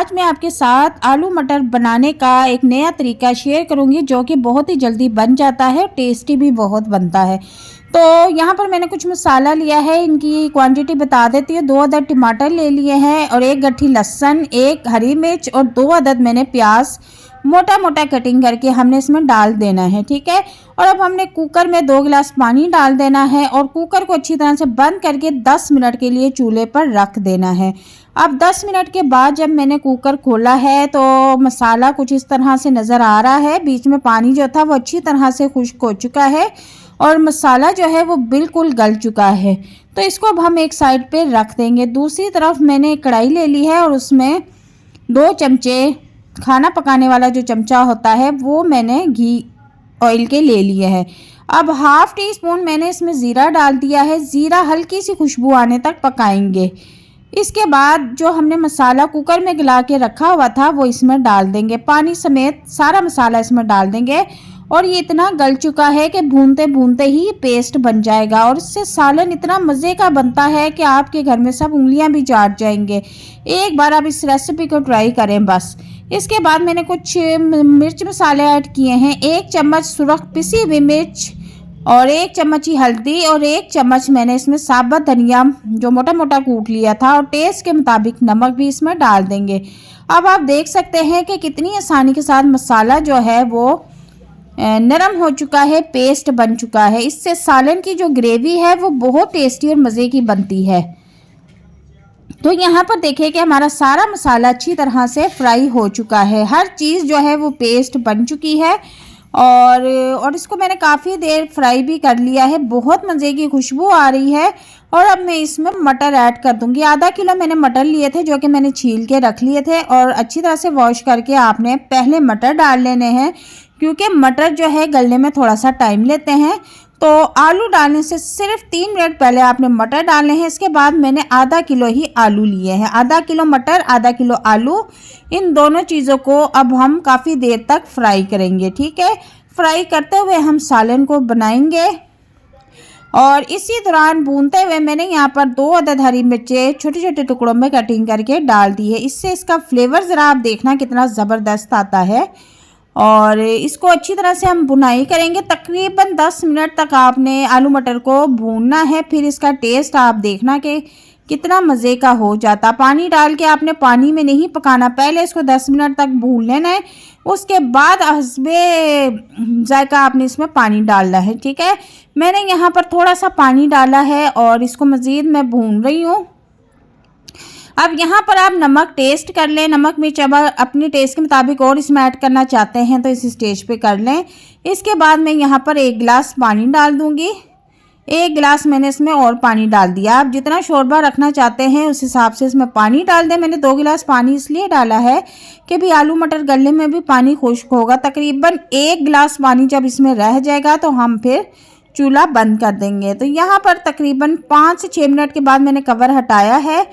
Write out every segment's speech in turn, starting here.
आज मैं आपके साथ आलू मटर बनाने का एक नया तरीका शेयर करूंगी जो कि बहुत ही जल्दी बन जाता है, टेस्टी भी बहुत बनता है। तो यहाँ पर मैंने कुछ मसाला लिया है, इनकी क्वांटिटी बता देती हूँ। 2 अदद टमाटर ले लिए हैं और 1 गट्ठी लहसुन, 1 हरी मिर्च और 2 अदद मैंने प्याज मोटा मोटा कटिंग करके हमने इसमें डाल देना है, ठीक है। और अब हमने कुकर में 2 गिलास पानी डाल देना है और कुकर को अच्छी तरह से बंद करके 10 मिनट के लिए चूल्हे पर रख देना है। अब 10 मिनट के बाद जब मैंने कुकर खोला है तो मसाला कुछ इस तरह से नज़र आ रहा है। बीच में पानी जो था वो अच्छी तरह से खुश्क हो चुका है और मसाला जो है वो बिल्कुल गल चुका है। तो इसको अब हम एक साइड पे रख देंगे। दूसरी तरफ मैंने एक कढ़ाई ले ली है और उसमें 2 चमचे खाना पकाने वाला जो चमचा होता है वो मैंने घी ऑयल के ले लिए हैं। अब हाफ टी स्पून मैंने इसमें ज़ीरा डाल दिया है। ज़ीरा हल्की सी खुशबू आने तक पकाएंगे। इसके बाद जो हमने मसाला कुकर में गला के रखा हुआ था वो इसमें डाल देंगे, पानी समेत सारा मसाला इसमें डाल देंगे। और ये इतना गल चुका है कि भूनते भूनते ही पेस्ट बन जाएगा और इससे सालन इतना मज़े का बनता है कि आपके घर में सब उंगलियां भी चाट जाएंगे। एक बार आप इस रेसिपी को ट्राई करें बस। इसके बाद मैंने कुछ मिर्च मसाले ऐड किए हैं। 1 चम्मच सुरख पिसी हुई मिर्च और 1 चम्मच ही हल्दी और 1 चम्मच मैंने इसमें साबुत धनिया जो मोटा मोटा कूट लिया था और टेस्ट के मुताबिक नमक भी इसमें डाल देंगे। अब आप देख सकते हैं कि कितनी आसानी के साथ मसाला जो है वो नरम हो चुका है, पेस्ट बन चुका है। इससे सालन की जो ग्रेवी है वो बहुत टेस्टी और मज़े की बनती है। तो यहाँ पर देखिए कि हमारा सारा मसाला अच्छी तरह से फ्राई हो चुका है। हर चीज़ जो है वो पेस्ट बन चुकी है और इसको मैंने काफ़ी देर फ्राई भी कर लिया है। बहुत मज़े की खुशबू आ रही है। और अब मैं इसमें मटर ऐड कर दूंगी। आधा किलो मैंने मटर लिए थे जो कि मैंने छील के रख लिए थे और अच्छी तरह से वॉश करके आपने पहले मटर डाल लेने हैं क्योंकि मटर जो है गलने में थोड़ा सा टाइम लेते हैं। तो आलू डालने से सिर्फ 3 मिनट पहले आपने मटर डालने हैं। इसके बाद मैंने आधा किलो ही आलू लिए हैं। आधा किलो मटर, आधा किलो आलू, इन दोनों चीज़ों को अब हम काफ़ी देर तक फ्राई करेंगे, ठीक है। फ्राई करते हुए हम सालन को बनाएंगे और इसी दौरान भूनते हुए मैंने यहाँ पर 2 अदद हरी मिर्चें छोटे छोटे टुकड़ों में कटिंग करके डाल दी है। इससे इसका फ्लेवर ज़रा आप देखना कितना ज़बरदस्त आता है। और इसको अच्छी तरह से हम भुनाई करेंगे। तकरीबन 10 मिनट तक आपने आलू मटर को भूनना है। फिर इसका टेस्ट आप देखना कि कितना मज़े का हो जाता। पानी डाल के आपने पानी में नहीं पकाना, पहले इसको 10 मिनट तक भून लेना है। उसके बाद हस्बे जायका आपने इसमें पानी डालना है, ठीक है। मैंने यहाँ पर थोड़ा सा पानी डाला है और इसको मज़ीद मैं भून रही हूँ। अब यहाँ पर आप नमक टेस्ट कर लें। नमक मिर्च अब अपने टेस्ट के मुताबिक और इसमें ऐड करना चाहते हैं तो इस स्टेज पे कर लें। इसके बाद मैं यहाँ पर 1 गिलास पानी डाल दूँगी। 1 गिलास मैंने इसमें और पानी डाल दिया। आप जितना शोरबा रखना चाहते हैं उस हिसाब से इसमें पानी डाल दें। मैंने 2 गिलास पानी इसलिए डाला है कि भी आलू मटर गलने में भी पानी खुश्क होगा। तकरीबन 1 गिलास पानी जब इसमें रह जाएगा तो हम फिर चूल्हा बंद कर देंगे। तो यहाँ पर तकरीबन 5 से 6 मिनट के बाद मैंने कवर हटाया है।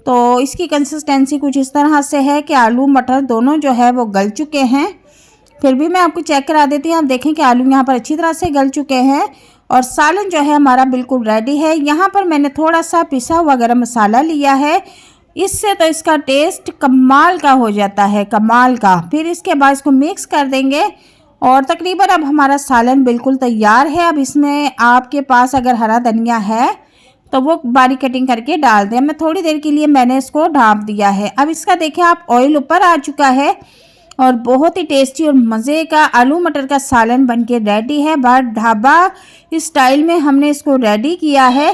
तो इसकी कंसिस्टेंसी कुछ इस तरह से है कि आलू मटर दोनों जो है वो गल चुके हैं। फिर भी मैं आपको चेक करा देती हूँ। आप देखें कि आलू यहाँ पर अच्छी तरह से गल चुके हैं और सालन जो है हमारा बिल्कुल रेडी है। यहाँ पर मैंने थोड़ा सा पिसा हुआ गरम मसाला लिया है। इससे तो इसका टेस्ट कमाल का हो जाता है, कमाल का। फिर इसके बाद इसको मिक्स कर देंगे और तकरीबन अब हमारा सालन बिल्कुल तैयार है। अब इसमें आपके पास अगर हरा धनिया है तो वो बारीक कटिंग करके डाल दें। मैं थोड़ी देर के लिए मैंने इसको ढाँप दिया है। अब इसका देखिए आप ऑयल ऊपर आ चुका है और बहुत ही टेस्टी और मज़े का आलू मटर का सालन बनके रेडी है। बाहर ढाबा स्टाइल में हमने इसको रेडी किया है।